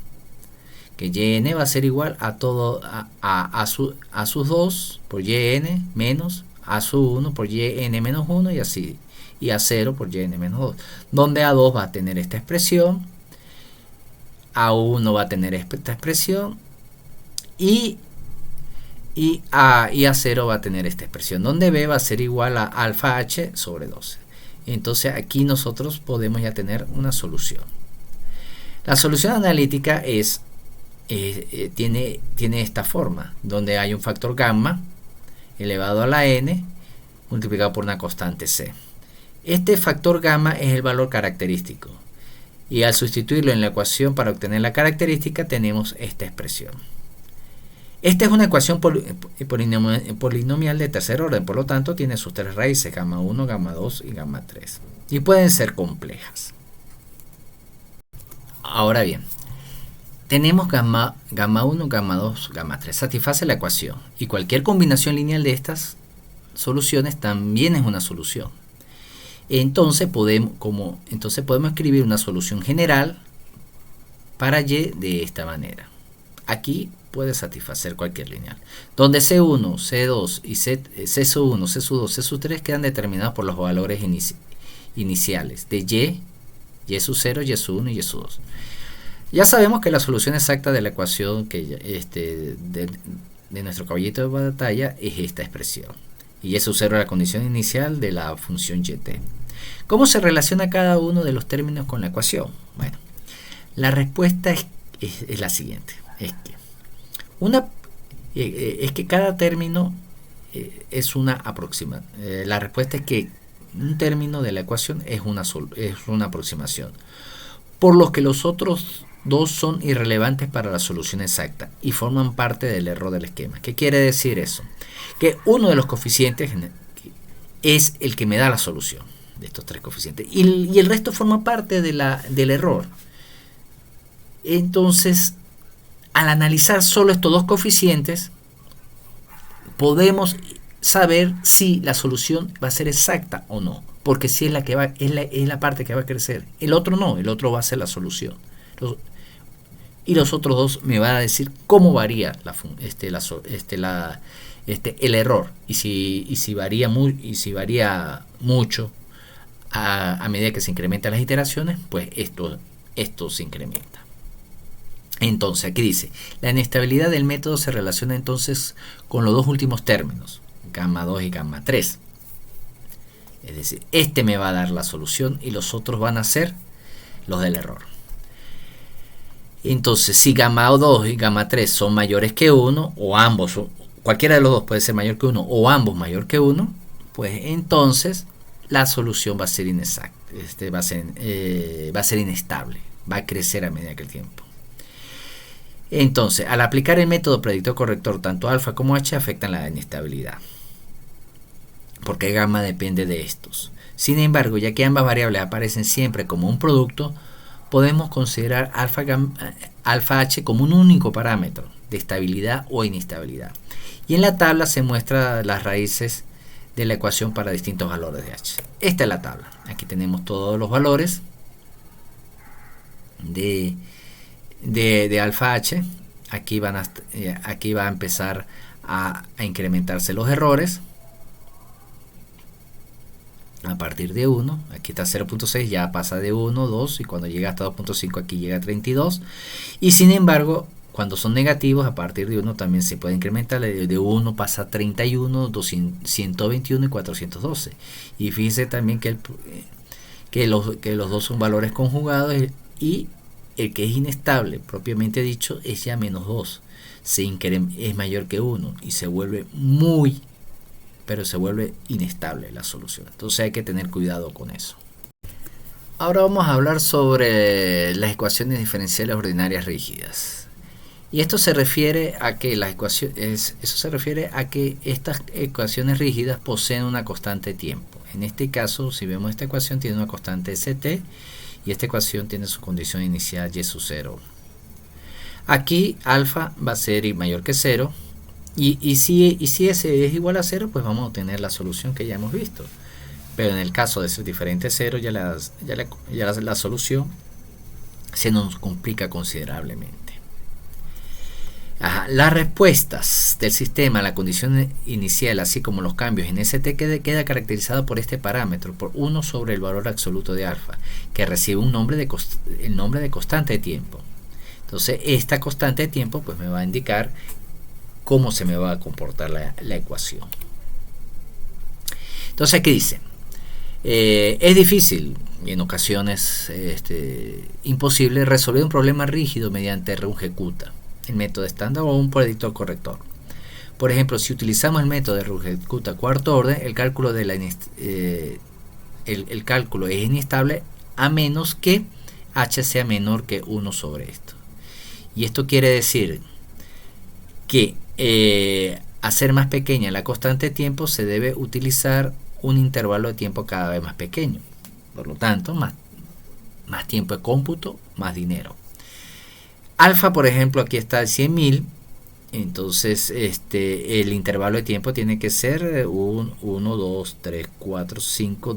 [SPEAKER 1] que yn va a ser igual a todo a sus 2 por yn menos a su 1 por yn menos 1, y así, y a 0 por yn menos 2, donde a2 va a tener esta expresión, a1 va a tener esta expresión, y a0 va a tener esta expresión, donde b va a ser igual a alfa h sobre 12. Entonces aquí nosotros podemos ya tener una solución. La solución analítica tiene esta forma, donde hay un factor gamma elevado a la n multiplicado por una constante c. Este factor gamma es el valor característico, y al sustituirlo en la ecuación para obtener la característica tenemos esta expresión. Esta es una ecuación polinomial de tercer orden, por lo tanto tiene sus tres raíces, gamma 1, gamma 2 y gamma 3, y pueden ser complejas. Ahora bien, tenemos gamma 1, gamma 2, gamma 3, satisface la ecuación, y cualquier combinación lineal de estas soluciones también es una solución. Entonces podemos escribir una solución general para y de esta manera. Aquí puede satisfacer cualquier lineal, donde C1, C2 y C1, C2, C3 quedan determinados por los valores iniciales de y sub 0, y sub 1 y y sub 2. Ya sabemos que la solución exacta de la ecuación de nuestro caballito de batalla es esta expresión. Y y sub 0 es la condición inicial de la función yt. ¿Cómo se relaciona cada uno de los términos con la ecuación? Bueno, la respuesta es la siguiente. Es que cada término es una aproximación. La respuesta es que un término de la ecuación es una aproximación, por lo que los otros dos son irrelevantes para la solución exacta y forman parte del error del esquema. ¿Qué quiere decir eso? Que uno de los coeficientes es el que me da la solución de estos tres coeficientes y el resto forma parte del error. Entonces, al analizar solo estos dos coeficientes, podemos saber si la solución va a ser exacta o no, porque si es la parte que va a crecer. El otro no, el otro va a ser la solución. Y los otros dos me van a decir cómo varía el error y si varía mucho a medida que se incrementan las iteraciones, pues esto se incrementa. Entonces aquí dice, la inestabilidad del método se relaciona entonces con los dos últimos términos, gamma 2 y gamma 3. Es decir, este me va a dar la solución y los otros van a ser los del error. Entonces, si gamma 2 y gamma 3 son mayores que 1, o ambos, cualquiera de los dos puede ser mayor que 1, o ambos mayor que 1, pues entonces la solución va a ser inexacta, va a ser inestable, va a crecer a medida que el tiempo. Entonces, al aplicar el método predictor corrector, tanto alfa como h afectan la inestabilidad, porque gamma depende de estos. Sin embargo, ya que ambas variables aparecen siempre como un producto, podemos considerar alfa h como un único parámetro de estabilidad o inestabilidad. Y en la tabla se muestran las raíces de la ecuación para distintos valores de h. Esta es la tabla. Aquí tenemos todos los valores de alfa h. Aquí va a empezar a incrementarse los errores a partir de 1. Aquí está 0.6, ya pasa de 1, 2, y cuando llega hasta 2.5 aquí llega a 32. Y sin embargo, cuando son negativos, a partir de 1 también se puede incrementar. De 1 pasa a 31, 121 y 412. Y fíjense también que los dos son valores conjugados, y el que es inestable, propiamente dicho, es ya menos 2. Es mayor que 1 y se vuelve pero se vuelve inestable la solución. Entonces hay que tener cuidado con eso. Ahora vamos a hablar sobre las ecuaciones diferenciales ordinarias rígidas. Y esto se refiere a que estas ecuaciones rígidas poseen una constante de tiempo. En este caso, si vemos esta ecuación, tiene una constante st, y esta ecuación tiene su condición inicial y sub 0. Aquí alfa va a ser mayor que 0. Y si S es igual a 0, pues vamos a obtener la solución que ya hemos visto. Pero en el caso de ser diferente a 0, ya la solución se nos complica considerablemente. Las respuestas del sistema a la condición inicial, así como los cambios en ST, queda caracterizado por este parámetro, por 1 sobre el valor absoluto de alfa, que recibe el nombre de constante de tiempo. Entonces, esta constante de tiempo pues me va a indicar cómo se me va a comportar la ecuación. Entonces aquí dice, es difícil y en ocasiones imposible resolver un problema rígido mediante RunGecuta, el método estándar, o un predictor corrector. Por ejemplo, si utilizamos el método de RunGecuta cuarto orden, el cálculo es inestable a menos que h sea menor que 1 sobre esto. Y esto quiere decir que hacer más pequeña la constante de tiempo se debe utilizar un intervalo de tiempo cada vez más pequeño. Por lo tanto, más tiempo de cómputo, más dinero. Alfa, por ejemplo, aquí está de 100.000. Entonces el intervalo de tiempo tiene que ser 1, 2, 3, 4, 5,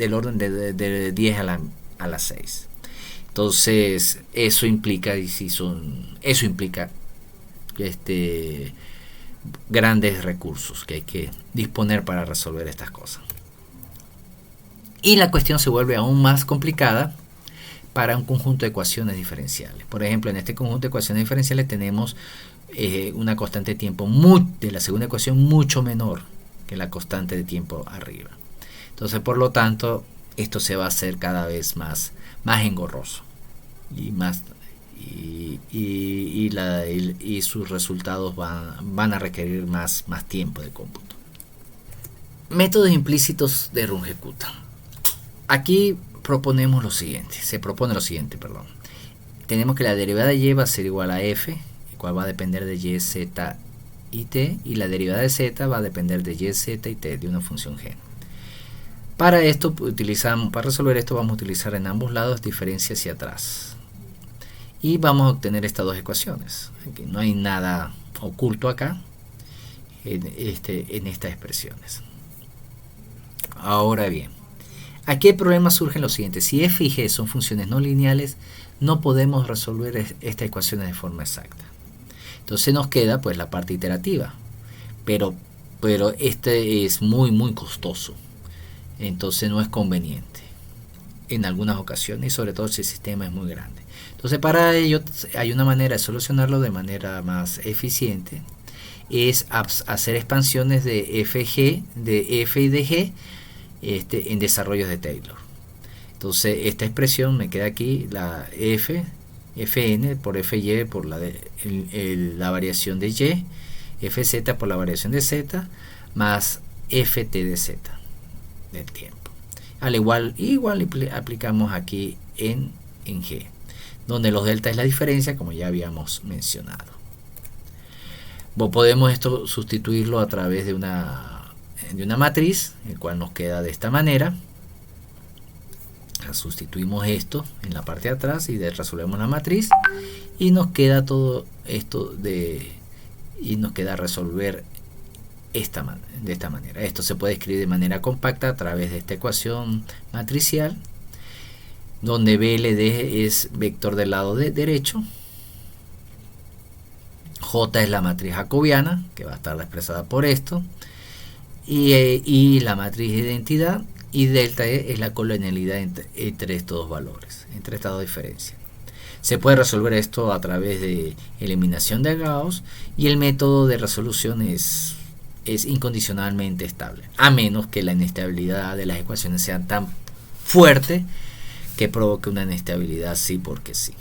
[SPEAKER 1] del orden de 10 a la 6. Entonces eso implica grandes recursos que hay que disponer para resolver estas cosas. Y la cuestión se vuelve aún más complicada para un conjunto de ecuaciones diferenciales. Por ejemplo, en este conjunto de ecuaciones diferenciales tenemos una constante de tiempo de la segunda ecuación mucho menor que la constante de tiempo arriba. Entonces, por lo tanto, esto se va a hacer cada vez más engorroso y sus resultados van a requerir más tiempo de cómputo. Métodos implícitos de Runge-Kutta. Aquí se propone lo siguiente. Tenemos que la derivada de y va a ser igual a f, el cual va a depender de y, z y t, y la derivada de z va a depender de y, z y t de una función g. Para resolver esto vamos a utilizar en ambos lados diferencia hacia atrás. Y vamos a obtener estas dos ecuaciones. Aquí no hay nada oculto acá en estas expresiones. Ahora bien, aquí el problema surge en lo siguiente. Si f y g son funciones no lineales, no podemos resolver estas ecuaciones de forma exacta. Entonces nos queda pues la parte iterativa. Pero este es muy costoso. Entonces no es conveniente en algunas ocasiones, y sobre todo si el sistema es muy grande. Entonces para ello hay una manera de solucionarlo de manera más eficiente, es hacer expansiones de f y de g en desarrollos de Taylor. Entonces esta expresión me queda aquí, la fn por fy por la variación de y, fz por la variación de z, más ft de z del tiempo. Igual aplicamos aquí en G, donde los delta es la diferencia, como ya habíamos mencionado. Podemos esto sustituirlo a través de una matriz, el cual nos queda de esta manera. Sustituimos esto en la parte de atrás y resolvemos la matriz, y nos queda todo esto y nos queda resolver de esta manera. Esto se puede escribir de manera compacta a través de esta ecuación matricial, donde BLD es vector del lado derecho, J es la matriz jacobiana, que va a estar expresada por esto, y la matriz de identidad, y delta E es la colonialidad entre estos dos valores, entre estas dos diferencias. Se puede resolver esto a través de eliminación de Gauss, y el método de resolución es incondicionalmente estable, a menos que la inestabilidad de las ecuaciones sea tan fuerte que provoque una inestabilidad sí porque sí.